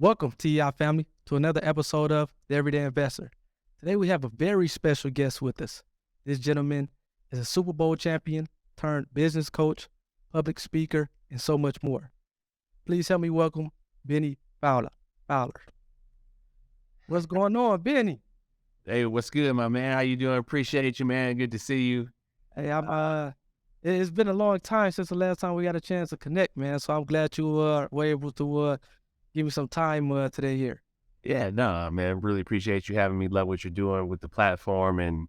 Welcome, TEI family, to another episode of The Everyday Investor. Today we have a very special guest with us. This gentleman is a Super Bowl champion turned business coach, public speaker, and so much more. Please help me welcome Bennie Fowler. What's going on, Bennie? Hey, what's good, my man? How you doing? Appreciate you, man. Good to see you. Hey, it's been a long time since the last time we got a chance to connect, man. So I'm glad you were able to give me some time today here. Yeah, no, man. Really appreciate you having me. Love what you're doing with the platform, and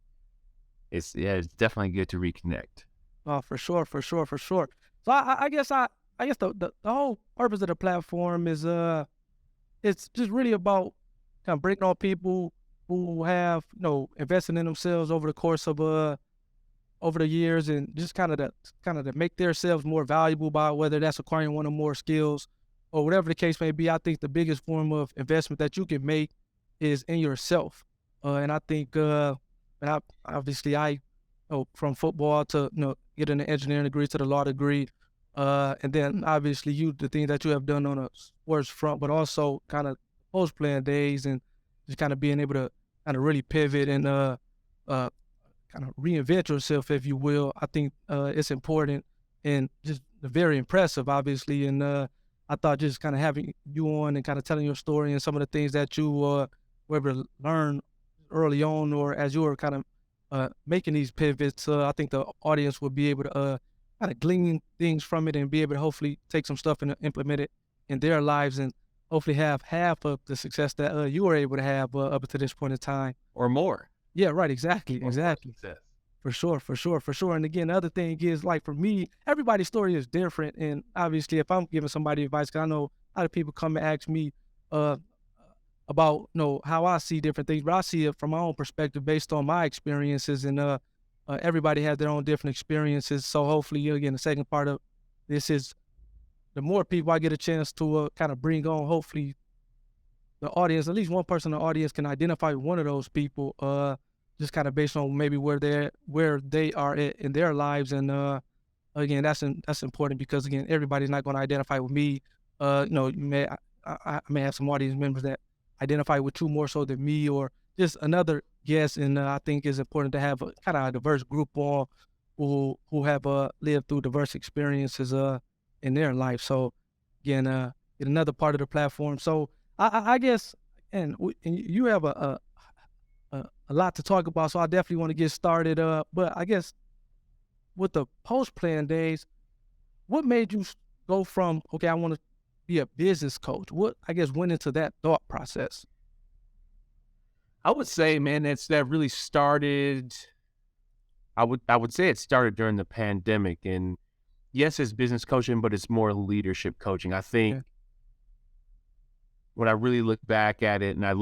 it's definitely good to reconnect. Oh, for sure. So I guess the whole purpose of the platform is it's just really about kind of bringing on people who have invested in themselves over the course of over the years, and just kind of to make themselves more valuable by whether that's acquiring one or more skills or whatever the case may be. I think the biggest form of investment that you can make is in yourself, and I think from football to getting an engineering degree to the law degree, and then obviously the things that you have done on a sports front, but also kind of post playing days and just kind of being able to kind of really pivot and kind of reinvent yourself, if you will. I think it's important and just very impressive, obviously. And I thought just kind of having you on and kind of telling your story and some of the things that you were able to learn early on or as you were kind of making these pivots, I think the audience will be able to kind of glean things from it and be able to hopefully take some stuff and implement it in their lives and hopefully have half of the success that you were able to have up to this point in time. Or more. Yeah, right. Exactly. Or more Exactly. success. For sure. And again, the other thing is, like, for me, everybody's story is different. And obviously, if I'm giving somebody advice, 'cause I know a lot of people come and ask me uh, about, how I see different things, but I see it from my own perspective based on my experiences. And everybody has their own different experiences. So hopefully, again, the second part of this is the more people I get a chance to kind of bring on, hopefully the audience, at least one person in the audience can identify one of those people, just kind of based on maybe where they are in their lives. And again, that's important because again, everybody's not going to identify with me. I may have some audience members that identify with you more so than me, or just another guest. And I think it's important to have a kind of a diverse group on who have lived through diverse experiences in their life. So again, get another part of the platform. So I guess, and you have a lot to talk about, so I definitely want to get started. But I guess with the post plan days, what made you go from okay, I want to be a business coach? What I guess went into that thought process? I would say, man, that really started. I would say it started during the pandemic, and yes, it's business coaching, but it's more leadership coaching. I think Yeah. when I really look back at it, and I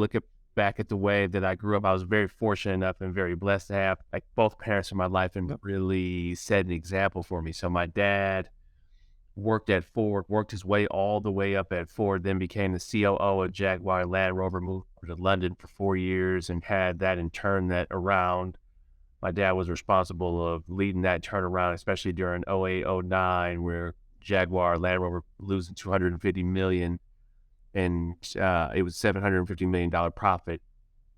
back at the way that I grew up, I was very fortunate enough and very blessed to have like both parents in my life and Yep. really set an example for me. So my dad worked at Ford, worked his way all the way up at Ford, then became the COO of Jaguar Land Rover, moved to London for 4 years and had that and turned that around. My dad was responsible of leading that turnaround, especially during 08, 09, where Jaguar Land Rover losing 250 million and it was $750 million profit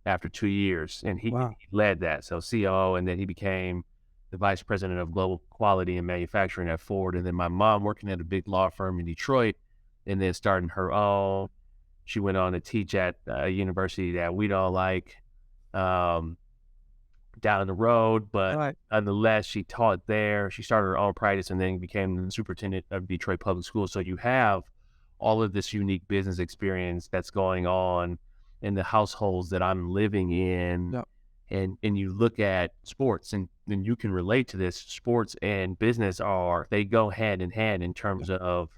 after 2 years, and he Wow. led that. So COO, and then he became the vice president of global quality and manufacturing at Ford. And then my mom working at a big law firm in Detroit, and then starting her own. She went on to teach at a university that we don't like um, down the road, All but right. nonetheless, she taught there. She started her own practice and then became the superintendent of Detroit Public Schools. So you have all of this unique business experience that's going on in the households that I'm living in. Yep. And you look at sports and then you can relate to this. Sports and business they go hand in hand in terms of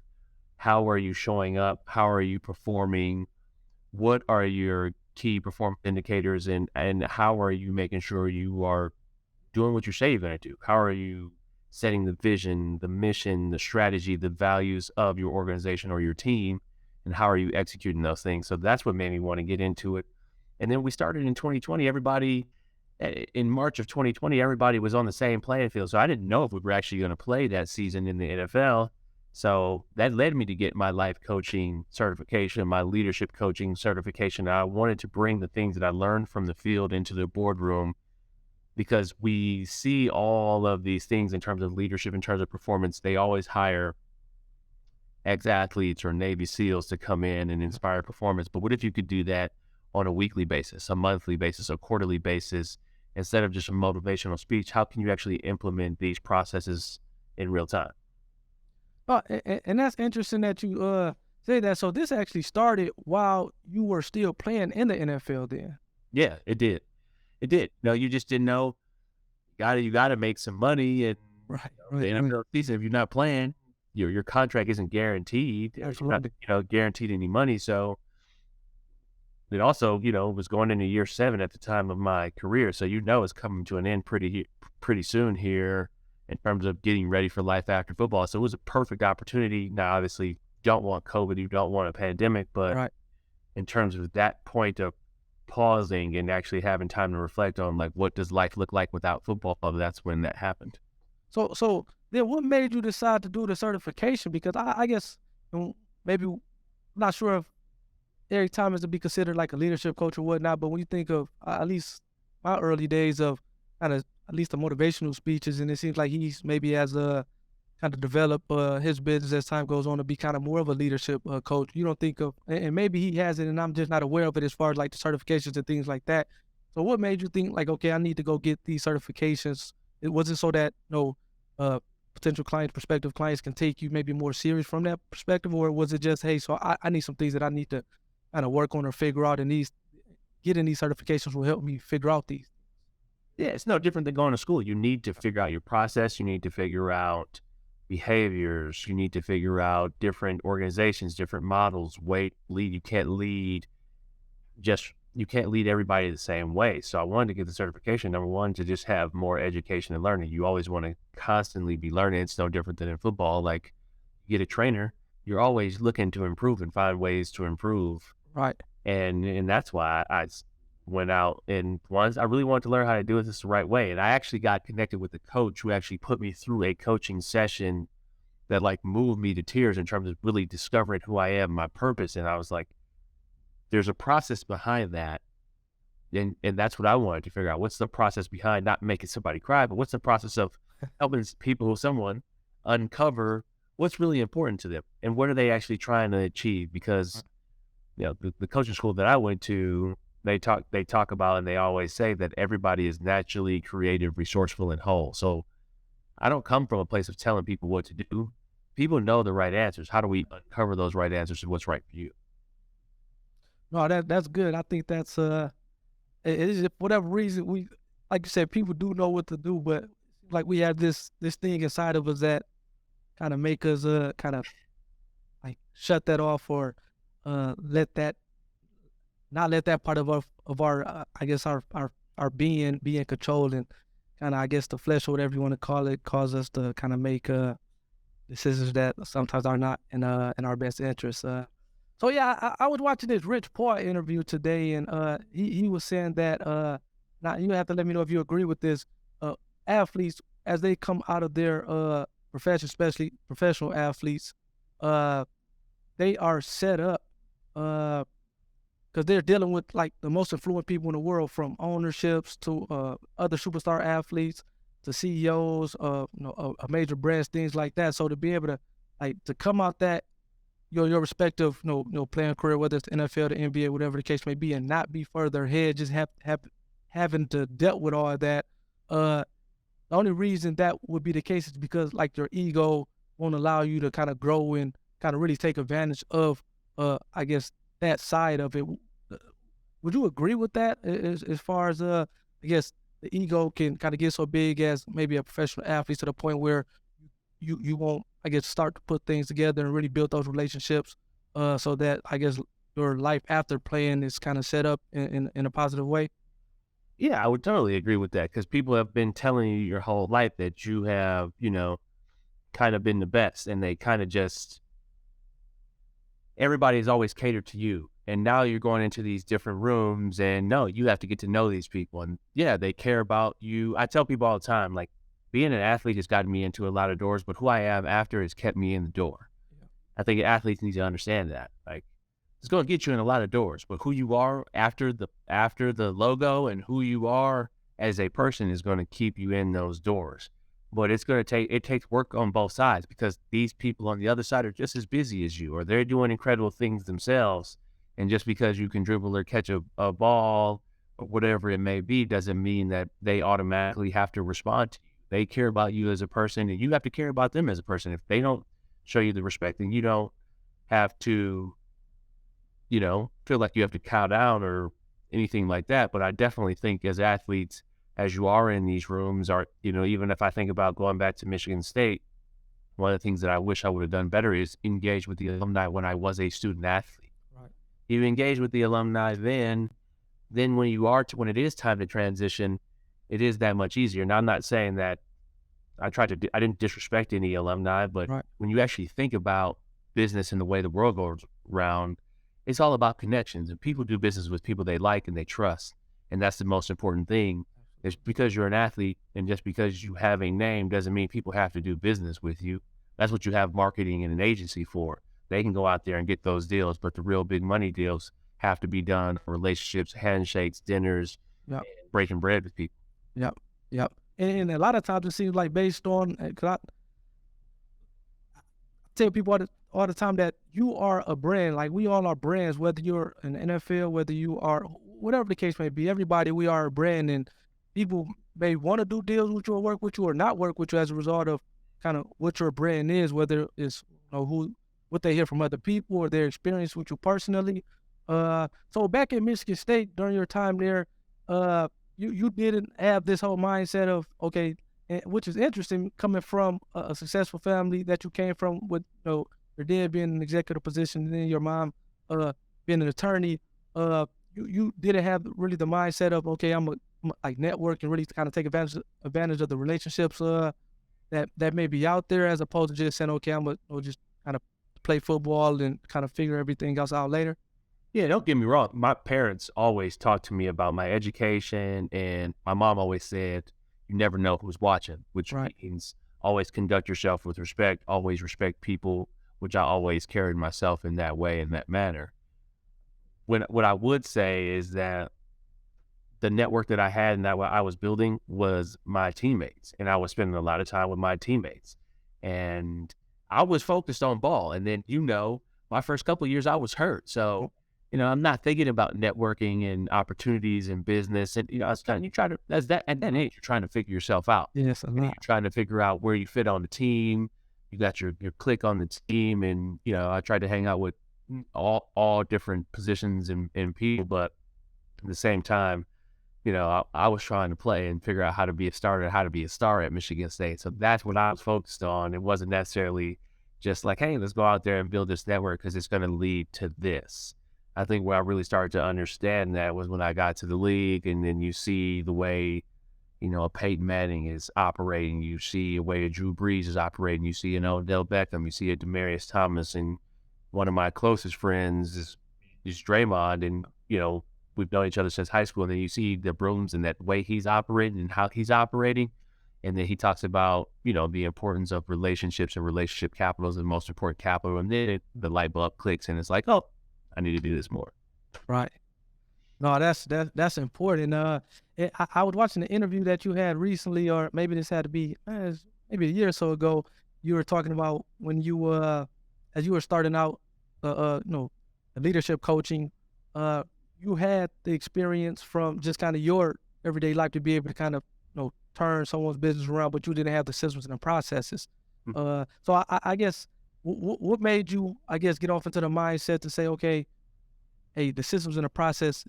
how are you showing up? How are you performing? What are your key performance indicators, and how are you making sure you are doing what you say you're going to do? How are you setting the vision, the mission, the strategy, the values of your organization or your team, and how are you executing those things? So that's what made me want to get into it. And then we started in 2020. In March of 2020, everybody was on the same playing field. So I didn't know if we were actually going to play that season in the NFL. So that led me to get my life coaching certification, my leadership coaching certification. I wanted to bring the things that I learned from the field into the boardroom because we see all of these things in terms of leadership, in terms of performance. They always hire ex-athletes or Navy SEALs to come in and inspire performance. But what if you could do that on a weekly basis, a monthly basis, a quarterly basis, instead of just a motivational speech? How can you actually implement these processes in real time? And that's interesting that you say that. So this actually started while you were still playing in the NFL then. Yeah, it did. It did. No, you just didn't know. You gotta make some money, and Right, the right, right. NFL season, if you're not playing, your contract isn't guaranteed. You're not, Absolutely. guaranteed any money. So it also, was going into year 7 at the time of my career. So it's coming to an end pretty soon here in terms of getting ready for life after football. So it was a perfect opportunity. Now, obviously, you don't want COVID, you don't want a pandemic, but Right. in terms of that point of pausing and actually having time to reflect on like what does life look like without football, that's when that happened. So then what made you decide to do the certification? Because I guess maybe not sure if Eric Thomas to be considered like a leadership coach or whatnot, but when you think of at least my early days of kind of at least the motivational speeches, and it seems like he's maybe has kind of develop his business as time goes on to be kind of more of a leadership coach. You don't think of, and maybe he has it, and I'm just not aware of it as far as like the certifications and things like that. So what made you think like, okay, I need to go get these certifications? It wasn't so that uh, potential clients, prospective clients can take you maybe more serious from that perspective, or was it just, hey, so I need some things that I need to kind of work on or figure out, and these getting these certifications will help me figure out these. Yeah, it's no different than going to school. You need to figure out your process. You need to figure out behaviors. You need to figure out different organizations, different models, lead. You can't lead everybody the same way. So I wanted to get the certification. Number one, to just have more education and learning. You always want to constantly be learning. It's no different than in football. Like, you get a trainer, you're always looking to improve and find ways to improve. Right. And that's why went out and I really wanted to learn how to do this the right way. And I actually got connected with a coach who actually put me through a coaching session that like moved me to tears in terms of really discovering who I am, my purpose. And I was like, there's a process behind that. And that's what I wanted to figure out. What's the process behind not making somebody cry, but what's the process of helping someone uncover what's really important to them and what are they actually trying to achieve? Because the coaching school that I went to, they talk about, and they always say that everybody is naturally creative, resourceful, and whole. So I don't come from a place of telling people what to do. People know the right answers. How do we uncover those right answers and what's right for you? No, that's good. I think that's it is for whatever reason we, like you said, people do know what to do, but like we have this thing inside of us that kind of make us kind of like shut that off or let that not let that part of our I guess our being controlled, and kind of I guess the flesh or whatever you want to call it cause us to kind of make decisions that sometimes are not in our best interest. So yeah, I was watching this Rich Paul interview today, and he was saying that now you have to let me know if you agree with this. Athletes as they come out of their profession, especially professional athletes, uh, they are set up because they're dealing with like the most influential people in the world, from ownerships to other superstar athletes to CEOs, a major brands, things like that. So to be able to to come out that your respective playing career, whether it's the NFL, the NBA, whatever the case may be, and not be further ahead, just having to dealt with all of that. The only reason that would be the case is because like your ego won't allow you to kind of grow and kind of really take advantage of I guess that side of it. Uh, Would you agree with that as far as I guess the ego can kind of get so big as maybe a professional athlete to the point where you won't I guess start to put things together and really build those relationships so that I guess your life after playing is kind of set up in a positive way? Yeah, I would totally agree with that because people have been telling you your whole life that you have, kind of been the best, and they kind of just everybody's always catered to you. And now you're going into these different rooms, and no, you have to get to know these people. And yeah, they care about you. I tell people all the time, like, being an athlete has gotten me into a lot of doors, but who I am after has kept me in the door. I think athletes need to understand that. Like, it's going to get you in a lot of doors, but who you are after the logo and who you are as a person is going to keep you in those doors. But it takes work on both sides, because these people on the other side are just as busy as you, or they're doing incredible things themselves. And just because you can dribble or catch a ball or whatever it may be, doesn't mean that they automatically have to respond to you. They care about you as a person, and you have to care about them as a person. If they don't show you the respect, then you don't have to, feel like you have to cow down or anything like that. But I definitely think as athletes, as you are in these rooms, even if I think about going back to Michigan State, one of the things that I wish I would have done better is engage with the alumni when I was a student athlete. Right. You engage with the alumni then when it is time to transition, it is that much easier. Now, I'm not saying that I didn't disrespect any alumni, but Right. when you actually think about business and the way the world goes around, it's all about connections, and people do business with people they like and they trust. And that's the most important thing. It's because you're an athlete and just because you have a name doesn't mean people have to do business with you. That's what you have marketing and an agency for. They can go out there and get those deals, but the real big money deals have to be done for relationships, handshakes, dinners, Yep. and breaking bread with people. Yep. Yep. And a lot of times it seems like based on, because I tell people all the time that you are a brand. Like, we all are brands, whether you're in the NFL, whether you are, whatever the case may be, everybody, we are a brand. And people may want to do deals with you or work with you or not work with you as a result of kind of what your brand is, whether it's, what they hear from other people or their experience with you personally. So back in Michigan State during your time there, you didn't have this whole mindset of, okay, which is interesting, coming from a successful family that you came from, with your dad being in an executive position and then your mom being an attorney. You didn't have really the mindset of, okay, I'm like network and really kind of take advantage of the relationships that may be out there, as opposed to just saying, okay, I'm gonna just kind of play football and kind of figure everything else out later. Yeah, don't get me wrong. My parents always talked to me about my education, and my mom always said, you never know who's watching, which Right. means always conduct yourself with respect, always respect people, which I always carried myself in that way, in that manner. What I would say is that the network that I had and that what I was building was my teammates, and I was spending a lot of time with my teammates, and I was focused on ball. And then, my first couple of years I was hurt. So, I'm not thinking about networking and opportunities in business. And, I was kind of, you try to, as that, at that age, you're trying to figure yourself out. Yes, a You're lot. trying to figure out where you fit on the team. You got your clique on the team. And, I tried to hang out with all different positions and people, but at the same time, I was trying to play and figure out how to be a starter, how to be a star at Michigan State. So that's what I was focused on. It wasn't necessarily just like, hey, let's go out there and build this network because it's going to lead to this. I think where I really started to understand that was when I got to the league, and then you see the way, a Peyton Manning is operating. You see a way a Drew Brees is operating. You see an Odell Beckham. You see a Demaryius Thomas. And one of my closest friends is Draymond. And, we've known each other since high school, and then you see the Brooms and that way he's operating and how he's operating. And then he talks about, the importance of relationships and relationship capital is the most important capital. And then the light bulb clicks and it's like, oh, I need to do this more. Right. No, that's important. I was watching the interview that you had recently, or maybe this had to be maybe a year or so ago. You were talking about when you as you were starting out, leadership coaching. You had the experience from just kind of your everyday life to be able to kind of turn someone's business around, but you didn't have the systems and the processes. So I guess what made you, I guess, get off into the mindset to say, okay, hey, the systems and the process,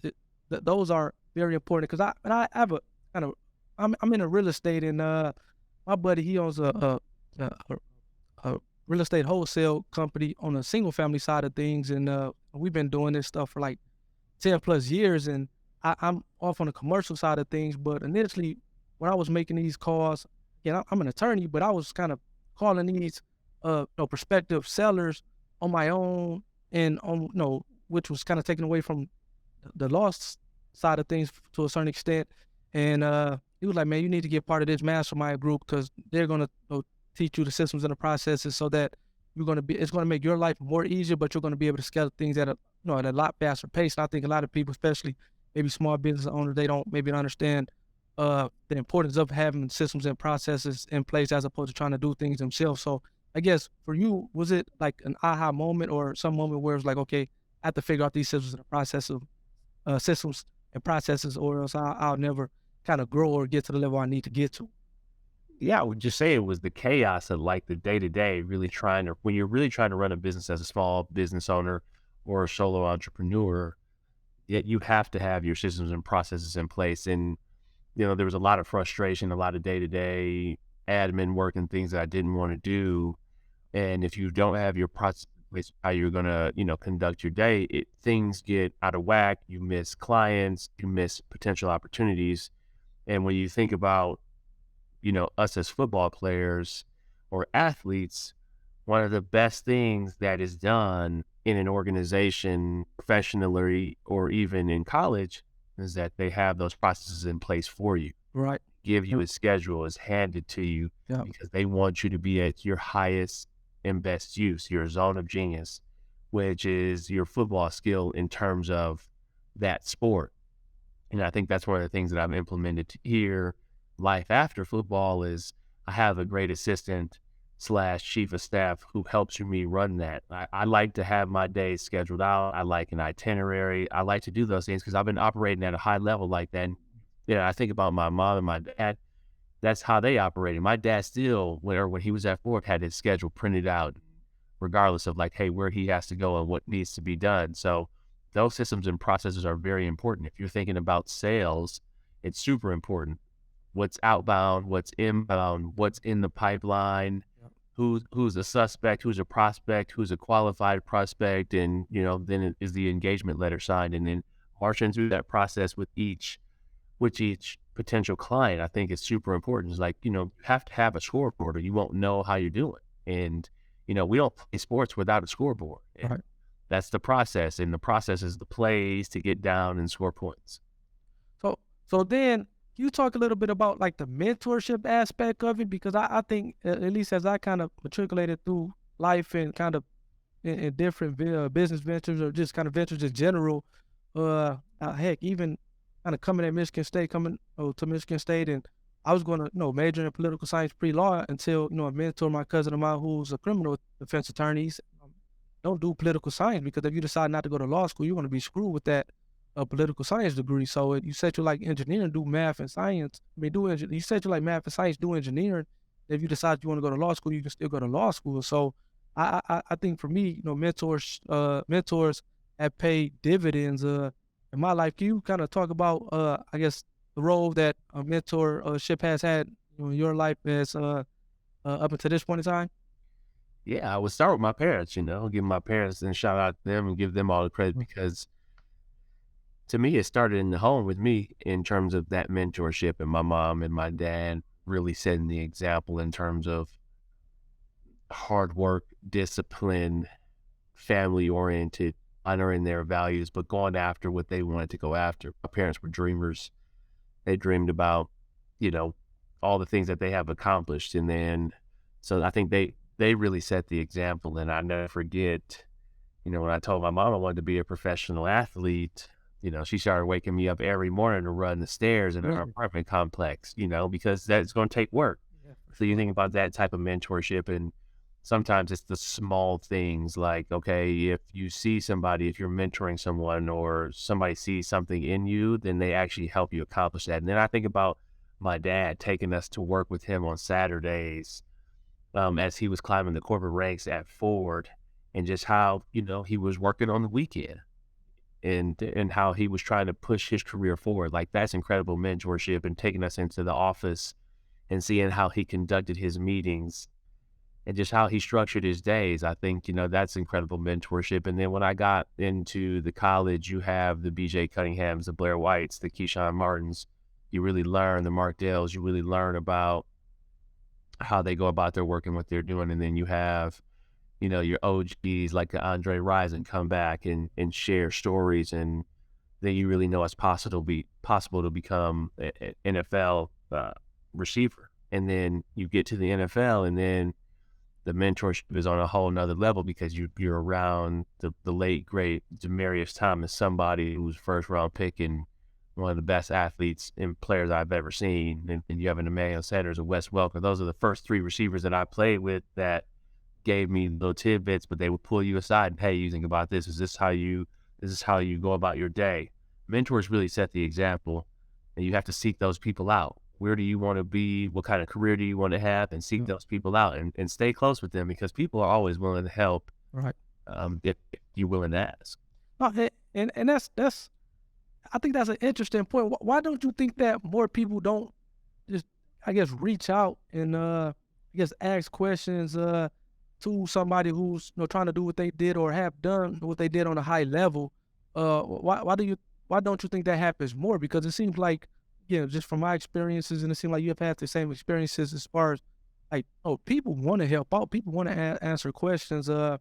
those are very important. Because I have a kind of, I'm in a real estate, and my buddy, he owns a real estate wholesale company on the single family side of things, and we've been doing this stuff for like 10 plus years, and I'm off on the commercial side of things. But initially, when I was making these calls, I'm an attorney, but I was kind of calling these prospective sellers on my own, and which was kind of taken away from the loss side of things to a certain extent. And he was like, man, you need to get part of this mastermind group because they're gonna teach you the systems and the processes so that it's gonna make your life more easier, but you're gonna be able to scale things at a at a lot faster pace. And I think a lot of people, especially maybe small business owners, they don't maybe understand the importance of having systems and processes in place as opposed to trying to do things themselves. So I guess for you, was it like an aha moment or some moment where it's like, okay, I have to figure out these systems and processes, or else I'll never kind of grow or get to the level I need to get to. Yeah, I would just say it was the chaos of like the day to day, really trying to, when you're really trying to run a business as a small business owner or a solo entrepreneur, yet you have to have your systems and processes in place. And, there was a lot of frustration, a lot of day to day admin work and things that I didn't want to do. And if you don't have your process in place, how you're going to, conduct your day, things get out of whack. You miss clients, you miss potential opportunities. And when you think about, us as football players or athletes, one of the best things that is done in an organization professionally or even in college is that they have those processes in place for you, Right. give you Yep. a schedule, is handed to you Yeah. because they want you to be at your highest and best use, your zone of genius, which is your football skill in terms of that sport. And I think that's one of the things that I've implemented here. Life after football is I have a great assistant slash chief of staff who helps me run that. I like to have my days scheduled out. I like an itinerary. I like to do those things because I've been operating at a high level like that. And, I think about my mom and my dad. That's how they operated. My dad still, when he was at Ford, had his schedule printed out, regardless of like, hey, where he has to go and what needs to be done. So those systems and processes are very important. If you're thinking about sales, it's super important. What's outbound, what's inbound, what's in the pipeline, Yep. who's a suspect, who's a prospect, who's a qualified prospect, and then it is the engagement letter signed, and then marching through that process with each potential client. I think is super important. It's like, you have to have a scoreboard or you won't know how you're doing. And, we don't play sports without a scoreboard. And Right. that's the process. And the process is the plays to get down and score points. So then can you talk a little bit about like the mentorship aspect of it? Because I think at least as I kind of matriculated through life and kind of in different business ventures or just kind of ventures in general, heck, even kind of coming to Michigan State, and I was going to major in political science pre-law until a mentor, my cousin of mine, who's a criminal defense attorney, he said, don't do political science because if you decide not to go to law school, you're going to be screwed with that a political science degree. So you said you like engineering, do math and science. I mean, you said you like math and science, do engineering. If you decide you want to go to law school, you can still go to law school. So I think for me, mentors have paid dividends in my life. Can you kind of talk about I guess the role that a mentorship has had in your life as up until this point in time? Yeah, I would start with my parents, give my parents and shout out to them and give them all the credit Mm. because to me, it started in the home with me in terms of that mentorship and my mom and my dad really setting the example in terms of hard work, discipline, family oriented, honoring their values, but going after what they wanted to go after. My parents were dreamers. They dreamed about, you know, all the things that they have accomplished. And then, so I think they really set the example. And I never forget, when I told my mom I wanted to be a professional athlete, she started waking me up every morning to run the stairs in our Really? apartment complex, because that's going to take work. Yeah, for So you sure. think about that type of mentorship, and sometimes it's the small things like, okay, if you see somebody, if you're mentoring someone or somebody sees something in you, then they actually help you accomplish that. And then I think about my dad taking us to work with him on Saturdays, as he was climbing the corporate ranks at Ford, and just how, he was working on the weekend and how he was trying to push his career forward. Like that's incredible mentorship, and taking us into the office and seeing how he conducted his meetings and just how he structured his days. I think, that's incredible mentorship. And then when I got into the college, you have the BJ Cunninghams, the Blair Whites, the Keyshawn Martins. You really learn the Mark Dales. You really learn about how they go about their work and what they're doing. And then you have, your OGs like Andre Rison come back and share stories and then you really know it's possible to become an NFL receiver. And then you get to the NFL, and then the mentorship is on a whole nother level because you're around the late great Demaryius Thomas, somebody who's first round pick and one of the best athletes and players I've ever seen. And you have an Emmanuel Sanders, a Wes Welker. Those are the first three receivers that I played with that gave me little tidbits, but they would pull you aside and, hey, you think about this. This is how you go about your day. Mentors really set the example, and you have to seek those people out. Where do you want to be? What kind of career do you want to have? And seek those people out and stay close with them, because people are always willing to help. Right. If you're willing to ask. No, and that's I think that's an interesting point. Why don't you think that more people don't just, I guess, reach out and I guess ask questions to somebody who's trying to do what they did or have done what they did on a high level? Why don't you think that happens more? Because it seems like, just from my experiences, and it seems like you have had the same experiences as far as like, people want to help out, people want to answer questions, but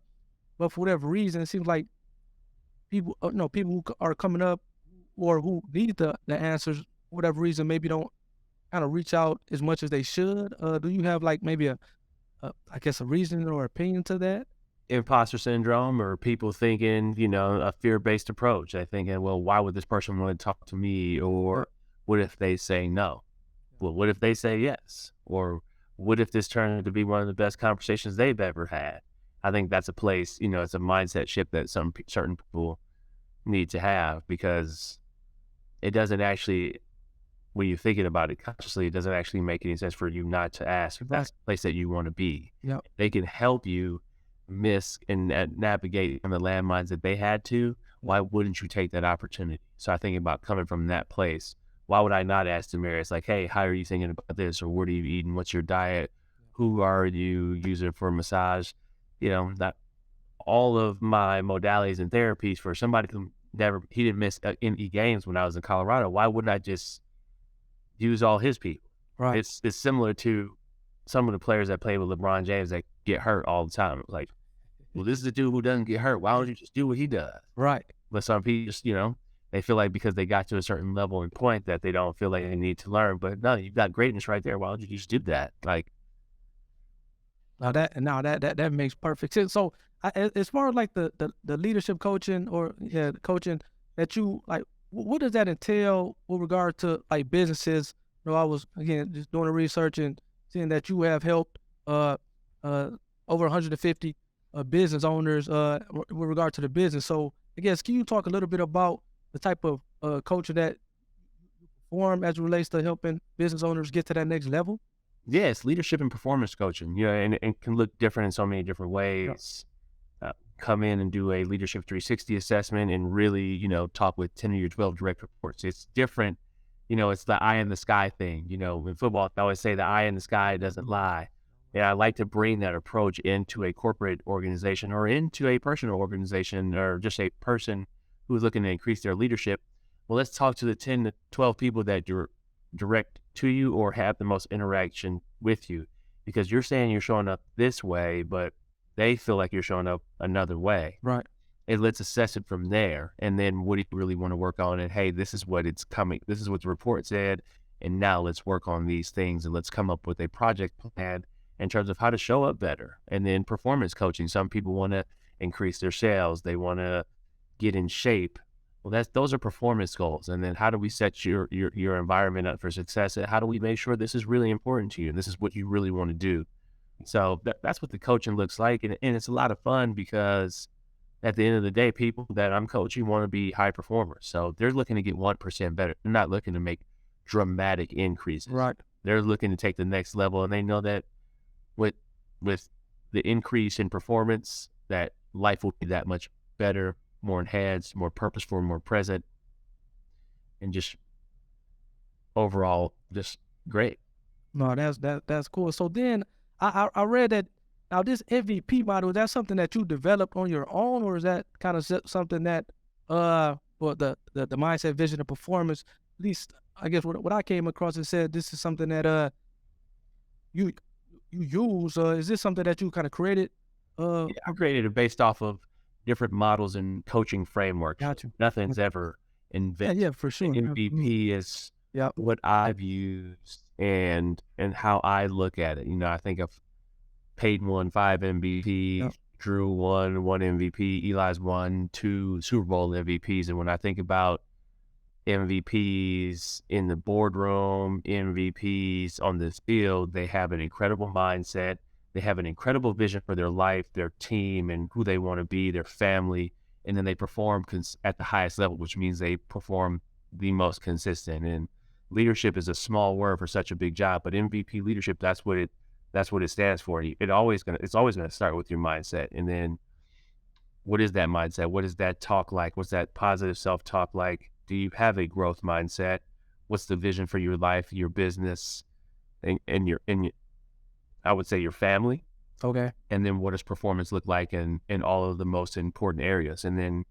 for whatever reason, it seems like people, people who are coming up or who need the answers, for whatever reason, maybe don't kind of reach out as much as they should. Do you have like maybe I guess a reason or opinion to that? Imposter syndrome, or people thinking, a fear-based approach. They're thinking, well, why would this person want to talk to me? Or what if they say no? Well, what if they say yes? Or what if this turned out to be one of the best conversations they've ever had? I think that's a place, it's a mindset shift that certain people need to have, because it doesn't actually, when you're thinking about it consciously, it doesn't actually make any sense for you not to ask if that's the place that you want to be. Yep. They can help you miss and navigate from the landmines that they had to. Why wouldn't you take that opportunity? So I think about coming from that place. Why would I not ask Demaryius, like, hey, how are you thinking about this? Or what are you eating? What's your diet? Who are you using for massage? That all of my modalities and therapies for somebody who he didn't miss any games when I was in Colorado. Why wouldn't I just use all his people? Right. It's similar to some of the players that play with LeBron James that get hurt all the time. Like, well, this is a dude who doesn't get hurt. Why don't you just do what he does? Right. But some people just, they feel like because they got to a certain level and point that they don't feel like they need to learn. But no, you've got greatness right there. Why don't you just do that? Like, that makes perfect sense. So as far as like the leadership coaching or the coaching that you like, what does that entail with regard to like businesses? I was again just doing the research and seeing that you have helped over 150 business owners with regard to the business. So I guess, can you talk a little bit about the type of coaching that you perform as it relates to helping business owners get to that next level? Yes, leadership and performance coaching, and can look different in so many different ways. Come in and do a leadership 360 assessment and really, talk with 10 of your 12 direct reports. It's different. It's the eye in the sky thing. In football, I always say the eye in the sky doesn't lie. And I like to bring that approach into a corporate organization or into a personal organization or just a person who's looking to increase their leadership. Well, let's talk to the 10 to 12 people that you're direct to you or have the most interaction with you, because you're saying you're showing up this way, but they feel like you're showing up another way. Right. And let's assess it from there. And then what do you really want to work on? And hey, this is what it's coming. This is what the report said. And now let's work on these things and let's come up with a project plan in terms of how to show up better. And then performance coaching. Some people want to increase their sales. They want to get in shape. Well, those are performance goals. And then how do we set your environment up for success? And how do we make sure this is really important to you? And this is what you really want to do. So that's what the coaching looks like. And it's a lot of fun because at the end of the day, people that I'm coaching want to be high performers. So they're looking to get 1% better. They're not looking to make dramatic increases. Right. They're looking to take the next level. And they know that with the increase in performance, that life will be that much better, more enhanced, more purposeful, more present, and just overall just great. No, that's cool. So then I read that now this MVP model, is that something that you developed on your own, or is that kind of something that well the mindset, vision, and performance, at least I guess what I came across and said this is something that you use. Is this something that you kind of created? Yeah, I created it based off of different models and coaching frameworks. Got you. Nothing's ever Yeah, invest. yeah, for sure. Absolutely. MVP is Yep. what I've used and how I look at it. I think of Peyton won 5 Yep. MVPs, Drew won 1 MVP, Eli's won 2 Super Bowl MVPs. And when I think about MVPs in the boardroom, MVPs on this field, they have an incredible mindset. They have an incredible vision for their life, their team, and who they want to be, their family. And then they perform at the highest level, which means they perform the most consistent. And leadership is a small word for such a big job, but MVP leadership, that's what it stands for. It's always gonna start with your mindset. And then what is that mindset? What is that talk like? What's that positive self-talk like? Do you have a growth mindset? What's the vision for your life, your business, and I would say your family? Okay. And then what does performance look like in all of the most important areas? And then,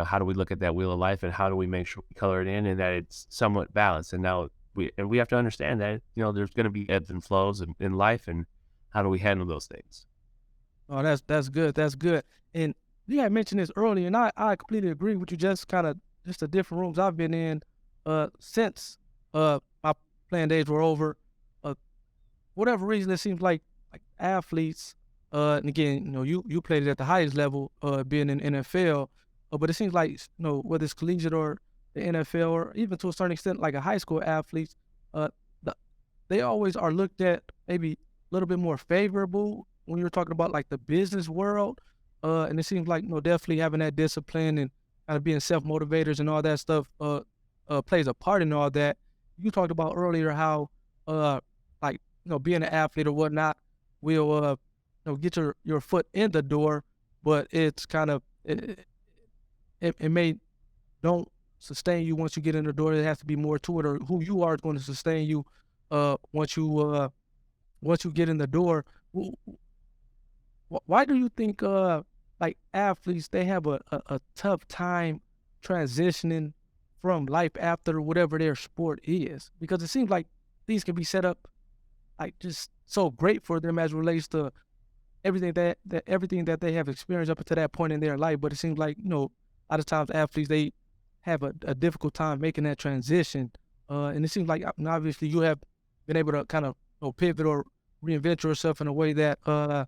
how do we look at that wheel of life and how do we make sure we color it in and that it's somewhat balanced? And now we have to understand that, there's going to be ebbs and flows in life, and how do we handle those things? Oh, that's good. That's good. And you had mentioned this earlier, and I completely agree with you. Just the different rooms I've been in since my playing days were over. Uh, whatever reason, it seems like athletes. And again, you played it at the highest level, being in NFL. But it seems like whether it's collegiate or the NFL, or even to a certain extent, like a high school athletes, uh, the, they always are looked at maybe a little bit more favorable when you're talking about like the business world. And it seems like definitely having that discipline and kind of being self motivators and all that stuff plays a part in all that. You talked about earlier how uh like being an athlete or whatnot will get your foot in the door, but it's kind of it may don't sustain you once you get in the door. There has to be more to it, or who you are is going to sustain you once you get in the door. Why do you think like athletes they have a tough time transitioning from life after whatever their sport is? Because it seems like these can be set up like just so great for them as it relates to everything that they have experienced up until that point in their life. But it seems like a lot of times athletes they have a difficult time making that transition. And it seems like obviously you have been able to kind of pivot or reinvent yourself in a way that uh,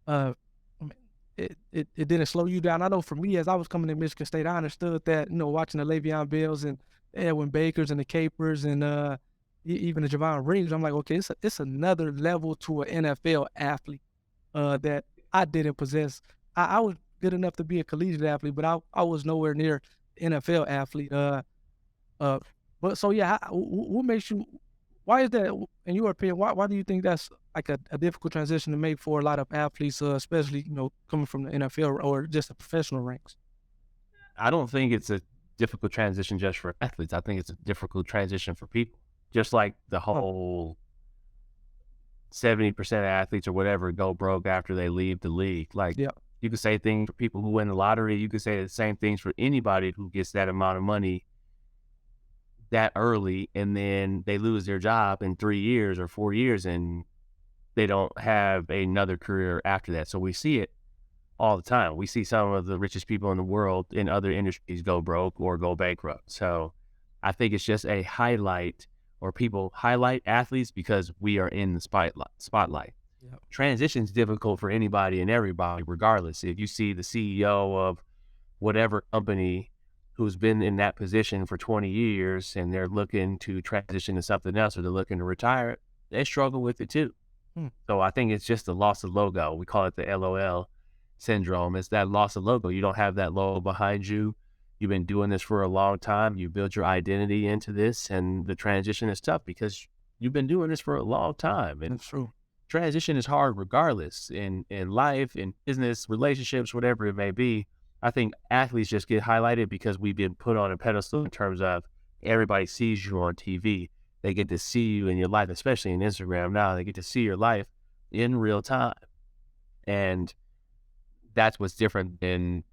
I mean, it didn't slow you down. I know for me, as I was coming to Michigan State, I understood that, watching the Le'Veon Bells and Edwin Bakers and the Capers and even the Javon Rings, I'm like, okay, it's another level to an NFL athlete that I didn't possess. I was good enough to be a collegiate athlete, but I was nowhere near NFL athlete. Uh, but so yeah, what makes you? Why is that, in your opinion? Why do you think that's like a difficult transition to make for a lot of athletes, especially coming from the NFL or just the professional ranks? I don't think it's a difficult transition just for athletes. I think it's a difficult transition for people. Just like the Huh. whole 70% of athletes or whatever go broke after they leave the league. Like, Yeah. you could say things for people who win the lottery. You could say the same things for anybody who gets that amount of money that early, and then they lose their job in 3 years or 4 years, and they don't have another career after that. So we see it all the time. We see some of the richest people in the world in other industries go broke or go bankrupt. So I think it's just a highlight, or people highlight athletes because we are in the spotlight. Yeah. Transition is difficult for anybody and everybody, regardless. If you see the CEO of whatever company who's been in that position for 20 years and they're looking to transition to something else or they're looking to retire, they struggle with it too. Hmm. So I think it's just the loss of logo. We call it the LOL syndrome. It's that loss of logo. You don't have that logo behind you. You've been doing this for a long time. You build your identity into this, and the transition is tough because you've been doing this for a long time. And That's true. transition is hard regardless in life, in business, relationships, whatever it may be. I think athletes just get highlighted because we've been put on a pedestal in terms of everybody sees you on TV. They get to see you in your life, especially in Instagram now. They get to see your life in real time. And that's what's different than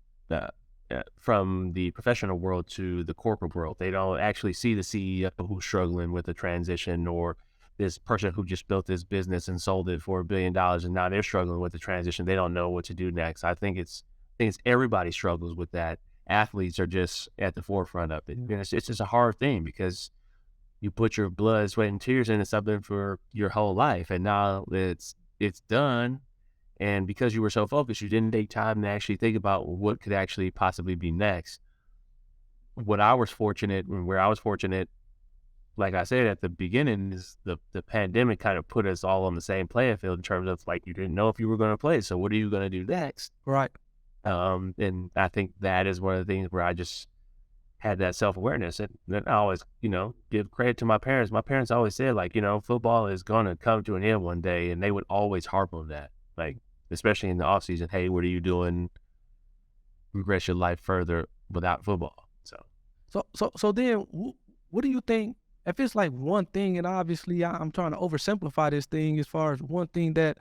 from the professional world to the corporate world. They don't actually see the CEO who's struggling with a transition, or this person who just built this business and sold it for $1 billion and now they're struggling with the transition. They don't know what to do next. I think it's everybody struggles with that athletes are just at the forefront of it. And it's just a hard thing because you put your blood, sweat, and tears into something for your whole life, and now it's done. And because you were so focused, you didn't take time to actually think about what could actually possibly be next. Where I was fortunate, like I said at the beginning, is the pandemic kind of put us all on the same playing field in terms of like you didn't know if you were going to play. So what are you going to do next? Right. And I think that is one of the things where I just had that self-awareness. And then I always, give credit to my parents. My parents always said, like, football is going to come to an end one day. And they would always harp on that, like, especially in the off season. Hey, what are you doing? Progress your life further without football. So then what do you think, if it's like one thing, and obviously I'm trying to oversimplify this thing as far as one thing that,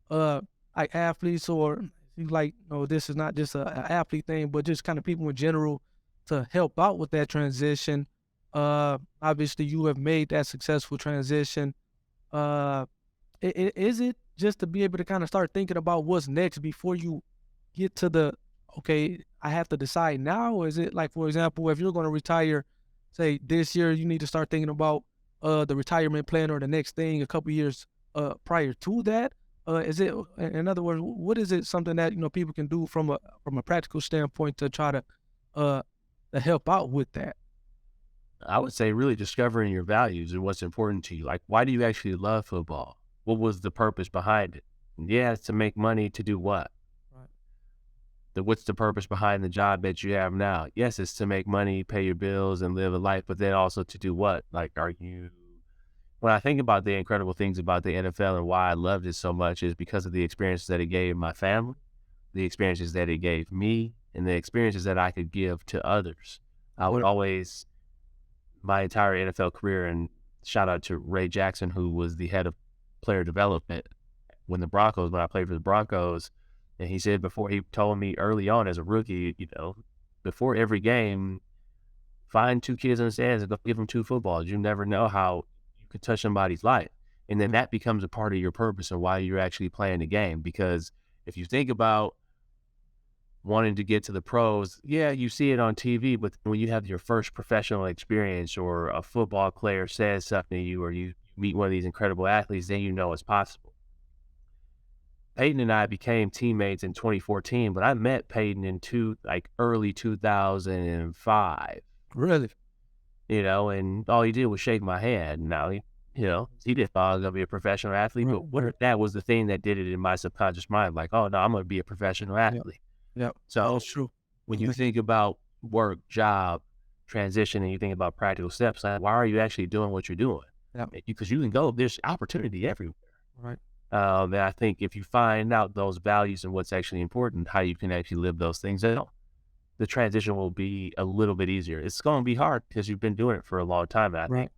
like athletes or like, this is not just a athlete thing, but just kind of people in general to help out with that transition. Obviously you have made that successful transition. Is it just to be able to kind of start thinking about what's next before you get to the, okay, I have to decide now? Or is it like, for example, if you're going to retire, say this year, you need to start thinking about the retirement plan or the next thing a couple years prior to that? Is it, in other words, what is it, something that people can do from a practical standpoint to try to help out with that? I would say really discovering your values and what's important to you. Like, why do you actually love football? What was the purpose behind it? Yeah, it's to make money. To do what? Right. What's the purpose behind the job that you have now? Yes, it's to make money, pay your bills, and live a life, but then also to do what? Like, when I think about the incredible things about the NFL and why I loved it so much is because of the experiences that it gave my family, the experiences that it gave me, and the experiences that I could give to others. I would always, my entire NFL career, and shout out to Ray Jackson, who was the head of player development when I played for the Broncos. And he said he told me early on as a rookie, before every game, find 2 kids in the stands and go give them 2 footballs. You never know how you could touch somebody's life. And then that becomes a part of your purpose and why you're actually playing the game. Because if you think about wanting to get to the pros, yeah, you see it on TV, but when you have your first professional experience or a football player says something to you or you meet one of these incredible athletes, then you know it's possible. Peyton and I became teammates in 2014, but I met Peyton in early 2005. Really? And all he did was shake my hand. Now, he didn't thought I was going to be a professional athlete, but that was the thing that did it in my subconscious mind. Like, oh, no, I'm going to be a professional athlete. Yeah, So that's true. when you think about work, job, transition, and you think about practical steps, like, why are you actually doing what you're doing? Yeah. Because you can go, there's opportunity everywhere. Right. And I think if you find out those values and what's actually important, how you can actually live those things out, the transition will be a little bit easier. It's going to be hard because you've been doing it for a long time. And I think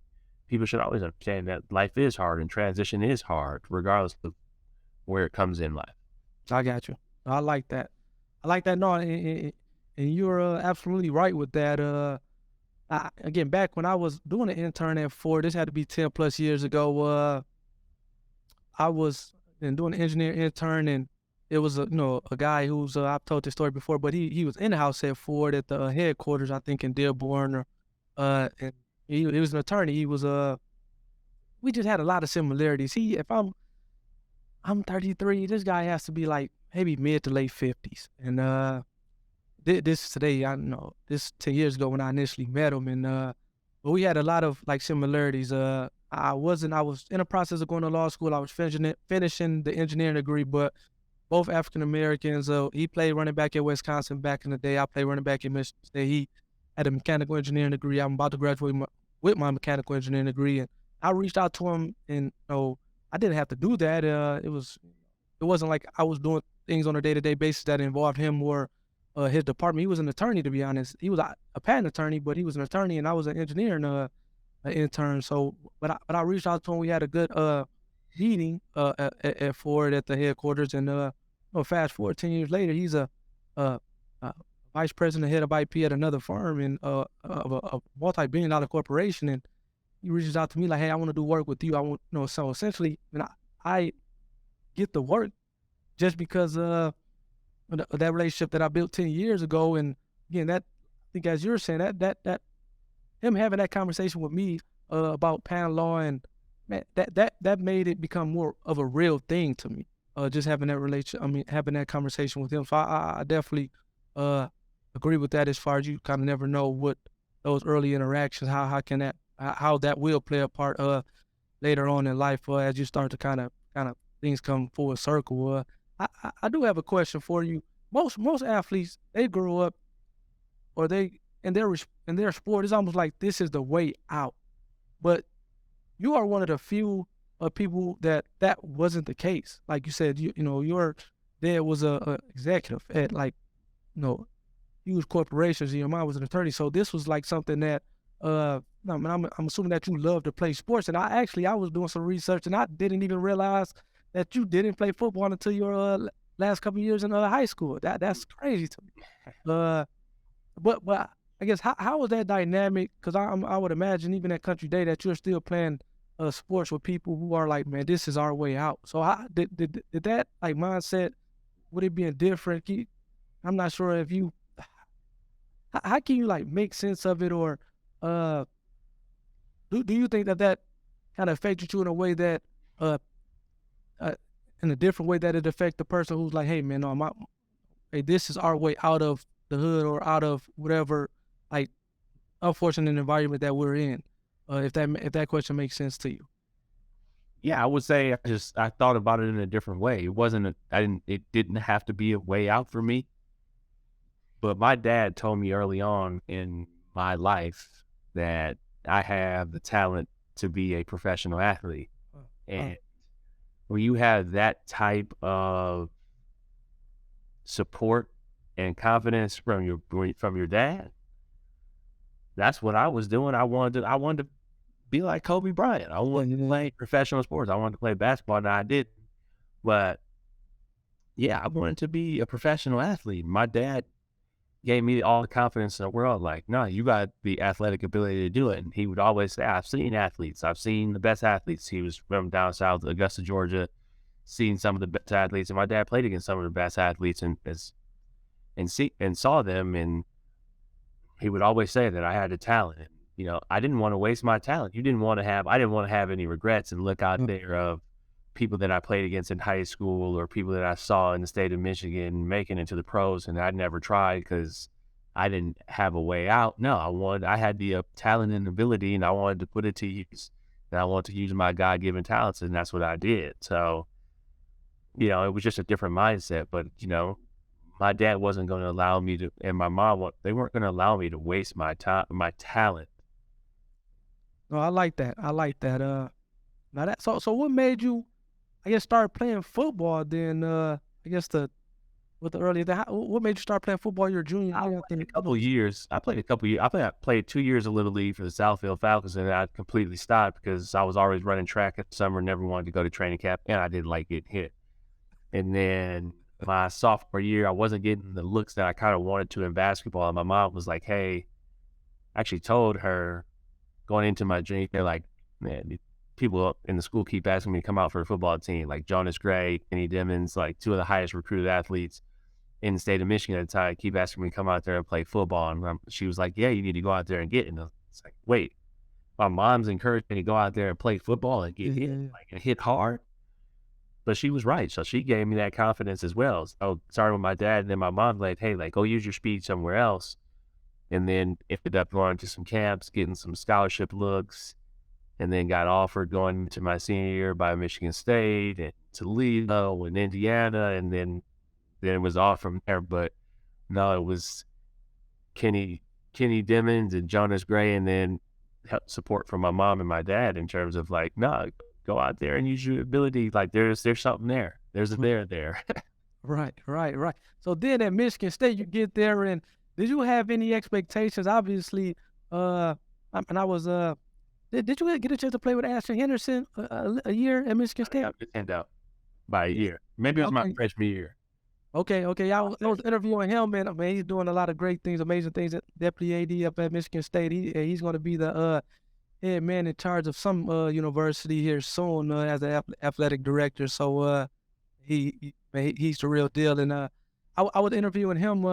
people should always understand that life is hard and transition is hard, regardless of where it comes in life. I got you. I like that. No, and you're absolutely right with that. Again, back when I was doing an intern at Ford, this had to be 10 plus years ago. I was doing an engineer intern, and it was a guy who's I've told this story before, but he was in the house at Ford at the headquarters, I think in Dearborn, and he was an attorney. He was we just had a lot of similarities. If I'm 33, this guy has to be like maybe mid to late 50s, and this is today. I don't know, this 10 years ago when I initially met him, and but we had a lot of like similarities. I was in the process of going to law school. I was finishing the engineering degree, but both African Americans. He played running back at Wisconsin back in the day. I played running back at Michigan State. He had a mechanical engineering degree. I'm about to graduate with my mechanical engineering degree, and I reached out to him, and I didn't have to do that. It wasn't like I was doing things on a day-to-day basis that involved him or his department. He was an attorney, to be honest. He was a patent attorney, but he was an attorney, and I was an engineer and an intern. So, but I reached out to him. We had a good meeting at Ford at the headquarters, and fast forward 10 years later, he's a vice president, head of IP at another firm and of a multi-billion-dollar corporation. And he reaches out to me like, "Hey, I want to do work with you. I want, so essentially, I get the work just because that relationship that I built 10 years ago. And again, that think as you're saying that him having that conversation with me about pan law and man, that made it become more of a real thing to me. Just having that relation, I mean, having that conversation with him. So I definitely uh agree with that. As far as you kind of never know what those early interactions, how that will play a part later on in life as you start to kind of things come full circle. I do have a question for you. Most athletes they grow up or they in their sport. It's almost like this is the way out. But you are one of the few people that wasn't the case. Like you said, you know your dad was a executive at like huge corporations, and your mom was an attorney. So this was like something that I mean, I'm assuming that you love to play sports. And I was doing some research and I didn't even realize that you didn't play football until your last couple of years in high school. That's crazy to me. Uh, but I guess how was that dynamic? Because I would imagine even at Country Day that you're still playing sports with people who are like, man, this is our way out. So how did that like mindset would it be different? I'm not sure if you how can you like make sense of it or uh do you think that kind of affected you in a way that uh, uh in a different way that it affect the person who's like, hey man, no, hey, this is our way out of the hood or out of whatever like unfortunate environment that we're in. If that question makes sense to you. Yeah, I would say I thought about it in a different way. It wasn't it didn't have to be a way out for me. But my dad told me early on in my life that I have the talent to be a professional athlete. Uh, uh, And when you have that type of support and confidence from your dad, that's what I was doing. I wanted to be like Kobe Bryant. I wanted to play professional sports. I wanted to play basketball, and I did. But yeah, I wanted to be a professional athlete. My dad gave me all the confidence in the world. Like, no, you got the athletic ability to do it. And he would always say, I've seen athletes. I've seen the best athletes. He was from down south, Augusta, Georgia, seen some of the best athletes. And my dad played against some of the best athletes and saw them. And he would always say that I had a talent. And, I didn't want to waste my talent. I didn't want to have any regrets and look out uh, there of people that I played against in high school or people that I saw in the state of Michigan making it to the pros, and I'd never tried because I didn't have a way out. No, I had the talent and ability, and I wanted to put it to use. And I wanted to use my God-given talents, and that's what I did. So, it was just a different mindset. But my dad wasn't going to allow me to, and my mom, they weren't going to allow me to waste my time, my talent. no, I like that. I like that. Now that so what made you I guess start playing football then I guess with the earlier what made you start playing football your junior I year played after a couple of years. I played a couple of years. I played 2 years of Little League for the Southfield Falcons, and I completely stopped because I was always running track in the summer, never wanted to go to training camp, and I didn't like getting hit. And then my sophomore year, I wasn't getting the looks that I kind of wanted to in basketball. And my mom was like, hey, I actually told her going into my junior year, like, man, people in the school keep asking me to come out for a football team, like Jonas Gray, Kenny Dimmons, like two of the highest recruited athletes in the state of Michigan at the time, keep asking me to come out there and play football. And she was like, yeah, you need to go out there and get it. And it's like, wait, my mom's encouraged me to go out there and play football and get hit, like, and hit hard. But she was right. So she gave me that confidence as well. So starting with my dad and then my mom, like, hey, like, go use your speed somewhere else. And then ended up going to some camps, getting some scholarship looks, and then got offered going to my senior year by Michigan State and Toledo and Indiana, and then it was off from there. But no, it was Kenny Dimmons and Jonas Gray, and then help support from my mom and my dad in terms of like, no, go out there and use your ability. Like there's something there. There's a there. Right. So then at Michigan State you get there and did you have any expectations obviously and I was did you get a chance to play with Ashton Henderson a year at Michigan State? I got hand out by a year. Maybe it was my Okay. freshman year. Okay. I was interviewing him, man. I mean, he's doing a lot of great things, amazing things at Deputy AD up at Michigan State. He's going to be the head man in charge of some university here soon as an athletic director. So he's the real deal. And I was interviewing him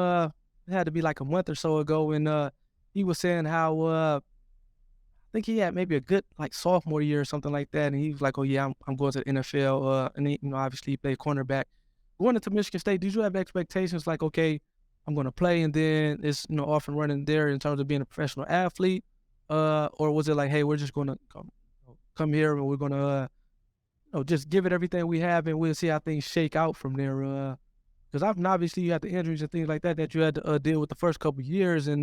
it had to be like a month or so ago, and he was saying how I think he had maybe a good like sophomore year or something like that, and he was like, "Oh yeah, I'm going to the NFL." And he, obviously he played cornerback. Going into Michigan State, did you have expectations like, okay, I'm going to play, and then it's off and running there in terms of being a professional athlete, or was it like, hey, we're just going to come here and we're going to just give it everything we have, and we'll see how things shake out from there. Because obviously you had the injuries and things like that that you had to deal with the first couple of years, and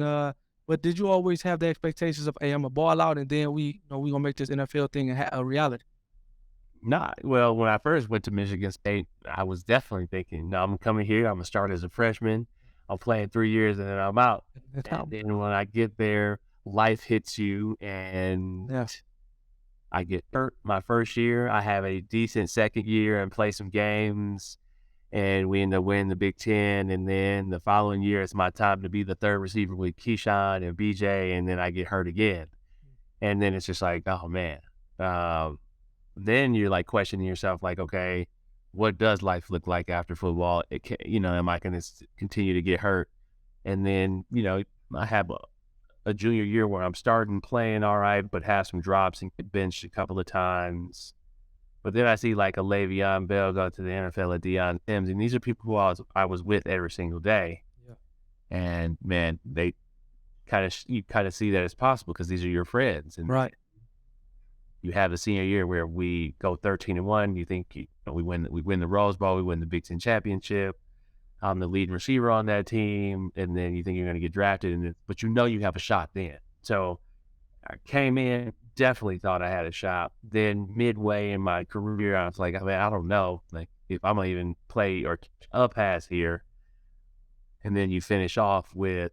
but did you always have the expectations of, hey, I'm a ball out, and then we gonna make this NFL thing a reality? Not well, when I first went to Michigan State, I was definitely thinking, no, I'm coming here, I'm gonna start as a freshman. I'm playing 3 years and then I'm out. That's And how, then when I get there, life hits you and yeah. I get hurt my first year. I have a decent second year and play some games, and we end up winning the Big Ten. And then the following year, it's my time to be the third receiver with Keyshawn and BJ, and then I get hurt again. And then it's just like, oh man. Um, then you're like questioning yourself, like, okay, what does life look like after football? Am I going to continue to get hurt? And then, I have a junior year where I'm starting playing all right, but have some drops and get benched a couple of times. But then I see like a Le'Veon Bell go to the NFL, a Deion Sims, and these are people who I was with every single day. Yeah. And man, you kind of see that it's possible because these are your friends, and Right. you have the senior year where we go 13-1. You think we win the Rose Bowl, we win the Big Ten championship. I'm the leading receiver on that team, and then you think you're going to get drafted, but you have a shot then. So I came in, definitely thought I had a shot. Then midway in my career, I was like, I mean, I don't know, like if I'm gonna even play or catch a pass here. And then you finish off with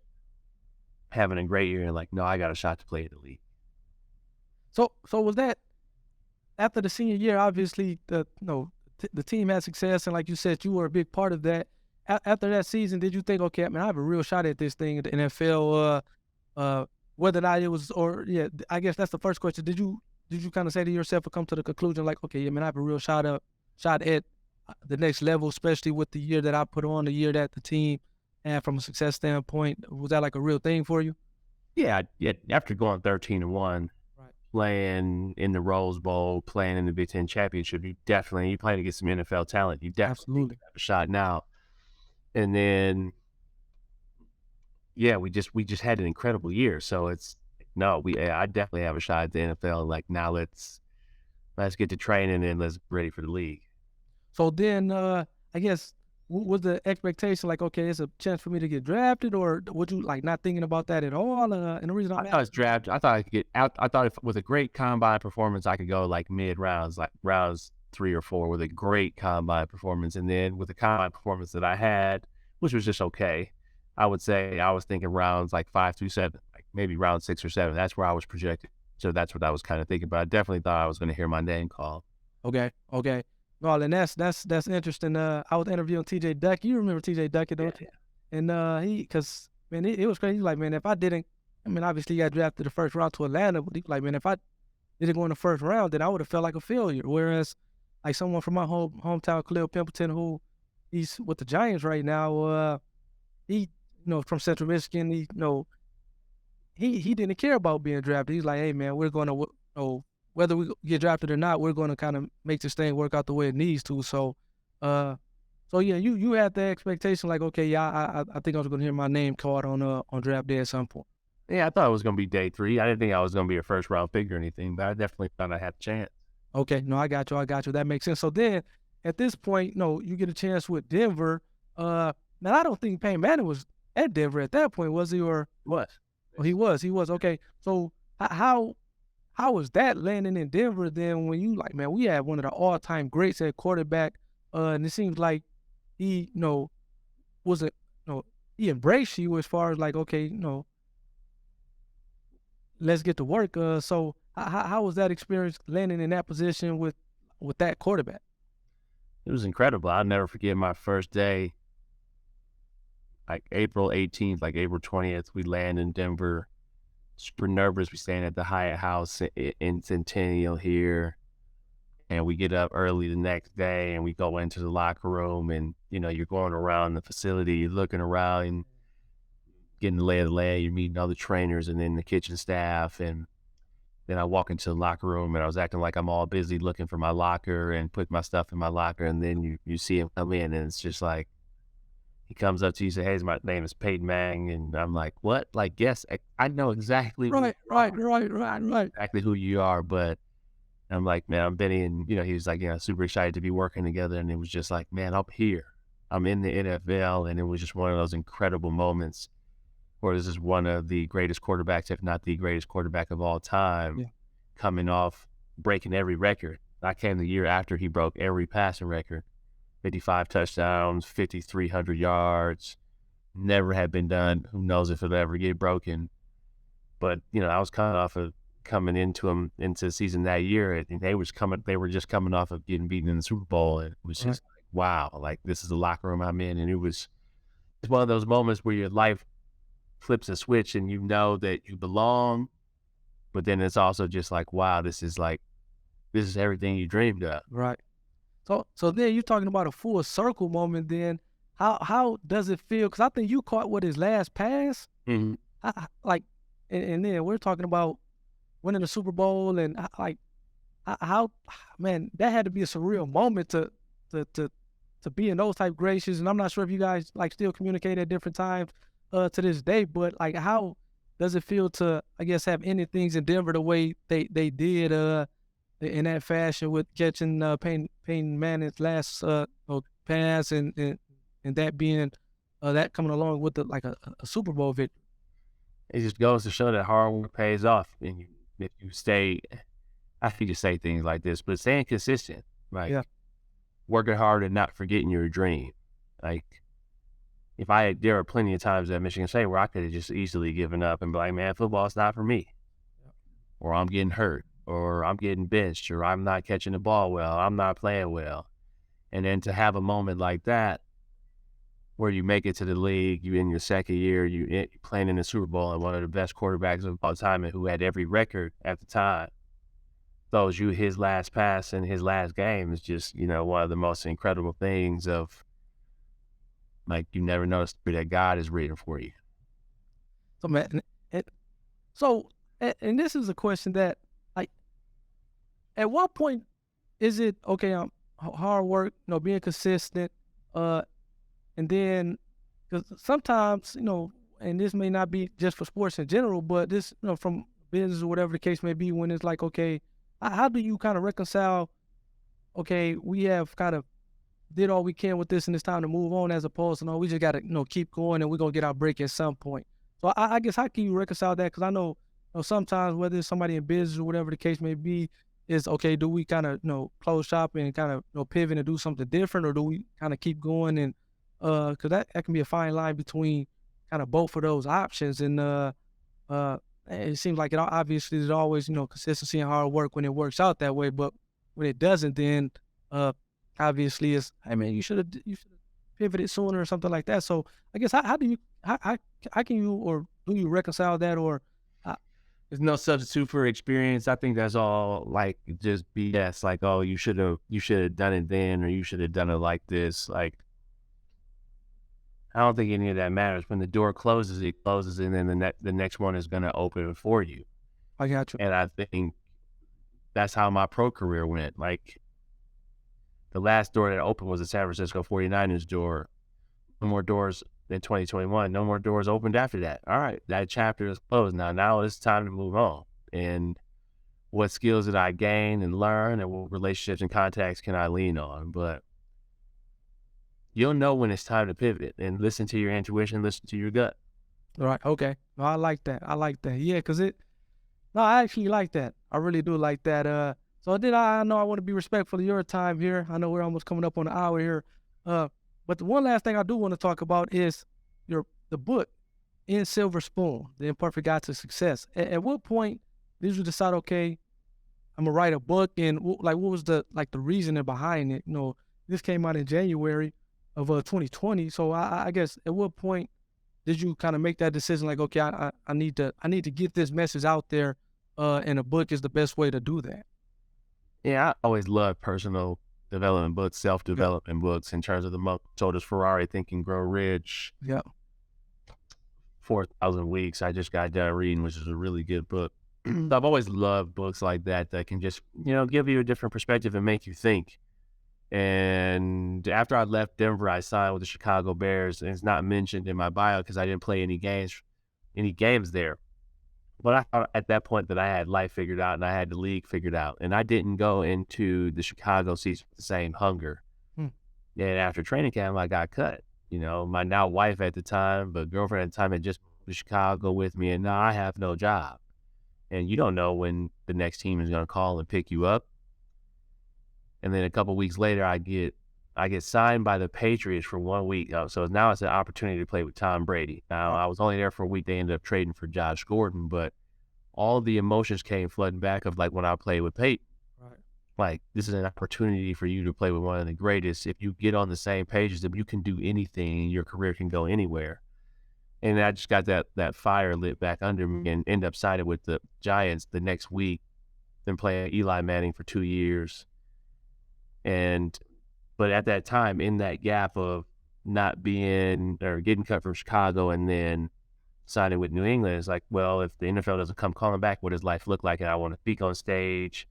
having a great year, and like, no, I got a shot to play in the league. So was that after the senior year? Obviously, the team had success, and like you said, you were a big part of that. After that season, did you think, okay, man, I have a real shot at this thing in the NFL? Whether or not it was, or yeah, I guess that's the first question. Did you kind of say to yourself or come to the conclusion like, okay, yeah, man, I have a real shot at the next level, especially with the year that I put on, the year that the team and from a success standpoint, was that like a real thing for you? Yeah, yeah. After going 13-1, Right. playing in the Rose Bowl, playing in the Big Ten championship, you playing against some NFL talent. You definitely think you Absolutely. have a shot now. And then, yeah, we just had an incredible year. So it's no, I definitely have a shot at the NFL. Like now, let's get to training and let's get ready for the league. So then, I guess, was the expectation like, okay, it's a chance for me to get drafted, or would you like not thinking about that at all? And the reason I I'm thought it's asking, draft. I thought I could get out. I thought if with a great combine performance, I could go like mid rounds, like rounds 3 or 4, with a great combine performance, and then with the combine performance that I had, which was just okay, I would say I was thinking rounds like 5 through 7, like maybe round 6 or 7. That's where I was projected. So that's what I was kind of thinking. But I definitely thought I was going to hear my name called. okay, no, and that's interesting. I was interviewing TJ Duckett. You remember TJ Duckett, Yeah, don't you? And because man, it was crazy. He's like, man, if I didn't, I mean, obviously, he got drafted the first round to Atlanta, but he was like, man, if I didn't go in the first round, then I would have felt like a failure. Whereas, like someone from my hometown, Khalil Pimpleton, who he's with the Giants right now, he, from Central Michigan, he didn't care about being drafted. He's like, hey man, we're going to, whether we get drafted or not, we're going to kind of make this thing work out the way it needs to. Uh, so yeah, you had the expectation like, okay, yeah, I think I was going to hear my name called on draft day at some point. yeah. I thought it was going to be day 3. I didn't think I was going to be a first round pick or anything, but I definitely thought I had a chance. Okay, no, I got you. That makes sense. So then, at this point, you get a chance with Denver. Now I don't think Peyton Manning was at Denver at that point, was he? Or What? oh, he was. He was. Okay, so how was that landing in Denver then? When you like, man, we had one of the all time greats at quarterback, and it seems like he, was a, he embraced you as far as like, okay, let's get to work. So how was that experience landing in that position with that quarterback? It was incredible. I'll never forget my first day, like April 18th, like April 20th. We land in Denver. Super nervous. We staying at the Hyatt House in Centennial here, and we get up early the next day, and we go into the locker room, and you're going around the facility, you're looking around, and getting the lay of the land. You're meeting other trainers and then the kitchen staff. And then I walk into the locker room and I was acting like I'm all busy looking for my locker and put my stuff in my locker. And then you see him come in and it's just like, he comes up to you and say, "Hey, my name is Peyton Mang." And I'm like, "What?" Like, yes, I know exactly Right, right, right, right, right. exactly who you are. But I'm like, "Man, I'm Benny." And, he was like, super excited to be working together. And it was just like, man, I'm here. I'm in the NFL. And it was just one of those incredible moments where this is one of the greatest quarterbacks, if not the greatest quarterback of all time, Yeah. coming off breaking every record. I came the year after he broke every passing record, 55 touchdowns, 5,300 yards, never had been done. Who knows if it'll ever get broken. But, I was coming into the season that year, and they were just coming off of getting beaten in the Super Bowl. And it was Right. just like, wow, like this is the locker room I'm in. And it's one of those moments where your life flips a switch and you know that you belong, but then it's also just like, wow, this is everything you dreamed of. Right. So then you're talking about a full circle moment. Then how does it feel? Because I think you caught what his last pass. Mhm. Like, and then we're talking about winning the Super Bowl and like how man, that had to be a surreal moment to to to be in those type graces. And I'm not sure if you guys like still communicate at different times to this day, but like how does it feel to, I guess, have ended things in Denver the way they did in that fashion with catching Peyton Manning's last pass and that being that coming along with a Super Bowl victory. It just goes to show that hard work pays off. And if you stay, I hate to say things like this, but staying consistent, like Yeah. working hard and not forgetting your dream. Like, there are plenty of times at Michigan State where I could have just easily given up and be like, man, football's not for me. Or I'm getting hurt, or I'm getting benched, or I'm not catching the ball well, I'm not playing well. And then to have a moment like that, where you make it to the league, you in your second year, you playing in the Super Bowl, and one of the best quarterbacks of all time and who had every record at the time, throws you his last pass in his last game is just, one of the most incredible things of, like, you never notice that God is rooting for you. So man, and, so and this is a question that like at what point is it okay? Hard work, being consistent, and then because sometimes and this may not be just for sports in general, but this from business or whatever the case may be, when it's like okay, how do you kind of reconcile? Okay, we have kind of did all we can with this, and it's time to move on, as opposed to no, we just got to keep going, and we're gonna get our break at some point. So I guess how can you reconcile that? Because I know, sometimes whether it's somebody in business or whatever the case may be, is okay. Do we kind of close shop and kind of pivot and do something different, or do we kind of keep going and because that can be a fine line between kind of both of those options. And it seems like obviously there's always consistency and hard work when it works out that way, but when it doesn't, then uh obviously it's, I mean, you should have pivoted sooner or something like that. So I guess how do you how can you or do you reconcile that or uh, There's no substitute for experience. I think that's all like just BS. Like, oh, you should have done it then, or you should have done it like this. Like, I don't think any of that matters. When the door closes, it closes, and then the next one is going to open for you. I got you. And I think that's how my pro career went. Like, the last door that opened was the San Francisco 49ers door. No more doors in 2021. No more doors opened after that. All right, that chapter is closed now. Now it's time to move on. And what skills did I gain and learn, and what relationships and contacts can I lean on? But you'll know when it's time to pivot and listen to your intuition, listen to your gut. All right. Okay. No, I like that. I like that. Yeah, because no, I actually like that. I really do like that. So then I know I want to be respectful of your time here. I know we're almost coming up on an hour here. But the one last thing I do want to talk about is the book, In Silver Spoon, The Imperfect Guide to Success. At what point did you decide, okay, I'm gonna write a book, and what was the reasoning behind it? This came out in January of 2020. So I guess at what point did you kind of make that decision? Like, okay, I need to get this message out there, and a book is the best way to do that. Yeah, I always loved personal development books, self-development books in terms of the Told us Ferrari, Think and Grow Rich, Yeah. 4,000 Weeks. I just got done reading, which is a really good book. I've always loved books like that that can just, give you a different perspective and make you think. And after I left Denver, I signed with the Chicago Bears, and it's not mentioned in my bio because I didn't play any games there. But I thought at that point that I had life figured out and I had the league figured out, and I didn't go into the Chicago season with the same hunger. Hmm. And after training camp, I got cut. My now wife at the time, but girlfriend at the time, had just moved to Chicago with me, and now I have no job. And you don't know when the next team is going to call and pick you up. And then a couple weeks later, I get signed by the Patriots for 1 week. So now it's an opportunity to play with Tom Brady. Now, I was only there for a week. They ended up trading for Josh Gordon, but all the emotions came flooding back of like when I played with Peyton. Right. Like, this is an opportunity for you to play with one of the greatest. If you get on the same page as them, you can do anything. Your career can go anywhere. And I just got that fire lit back under me and end up signing with the Giants the next week. Then playing Eli Manning for 2 years. But at that time, in that gap of not being or getting cut from Chicago and then signing with New England, it's like, well, if the NFL doesn't come calling back, what does life look like? And I want to speak on stage,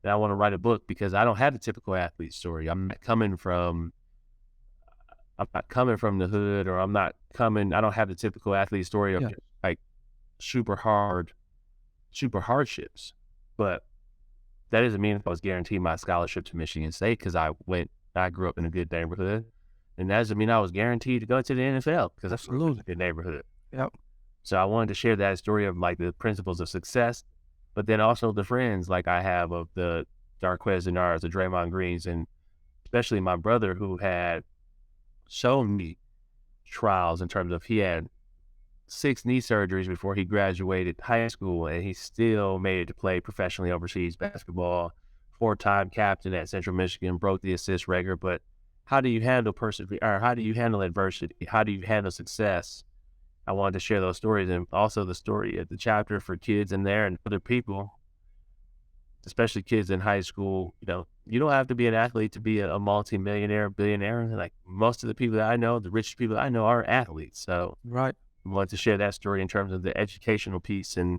and I want to write a book because I don't have the typical athlete story. I'm not coming from the hood, or I don't have the typical athlete story of Yeah. just like super hardships. But that doesn't mean if I was guaranteed my scholarship to Michigan State because I grew up in a good neighborhood. And that doesn't mean I was guaranteed to go to the NFL because that's a good neighborhood. Yep. So I wanted to share that story of like the principles of success, but then also the friends like I have of the Darquez Denards, the Draymond Greens, and especially my brother who had so many trials in terms of he had 6 knee surgeries before he graduated high school, and he still made it to play professionally overseas basketball. 4-time captain at Central Michigan, broke the assist record. But how do you handle how do you handle adversity? How do you handle success? I wanted to share those stories, and also the story at the chapter for kids in there and other people, especially kids in high school. You don't have to be an athlete to be a multi-millionaire, billionaire. Like most of the people that I know, the richest people that I know are athletes. So Right. I wanted to share that story in terms of the educational piece and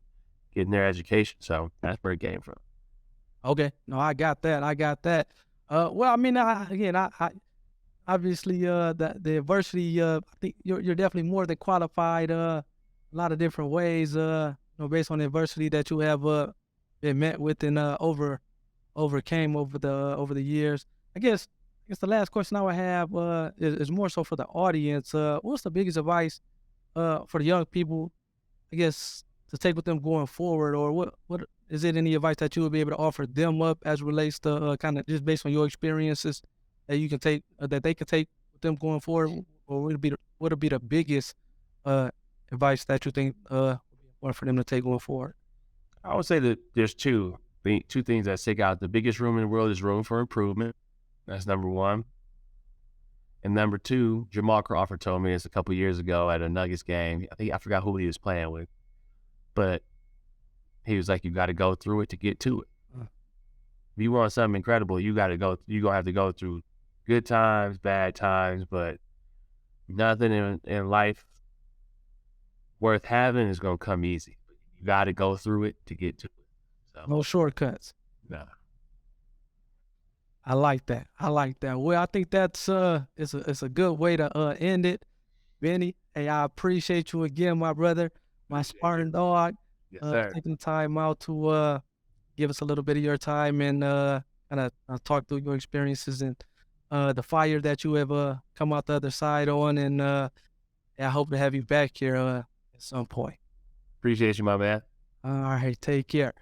getting their education. So that's where it came from. Okay. No, I got that. Well, I mean, I obviously, the adversity, I think you're definitely more than qualified, a lot of different ways, based on the adversity that you have, been met with and, overcame over the years. I guess the last question I would have, is more so for the audience. What's the biggest advice, for the young people, I guess, to take with them going forward, or what is it any advice that you would be able to offer them up as it relates to, kind of just based on your experiences that you can take, that they can take with them going forward, or what would be the biggest, advice that you think, important for them to take going forward? I would say that there's two things that stick out. The biggest room in the world is room for improvement. That's number one. And number two, Jamal Crawford told me this a couple years ago at a Nuggets game. I forgot who he was playing with, but he was like, you got to go through it to get to it. If you want something incredible, you're going to have to go through good times, bad times, but nothing in life worth having is going to come easy. You got to go through it to get to it. So, No shortcuts. nah. I like that. Well, I think that's, it's a good way to, end it. Benny, hey, I appreciate you again, my brother, my Spartan dog, Yes, sir. taking the time out to, give us a little bit of your time and, kind of, talk through your experiences and, the fire that you have, come out the other side on. And, I hope to have you back here, at some point. Appreciate you, my man. All right, take care.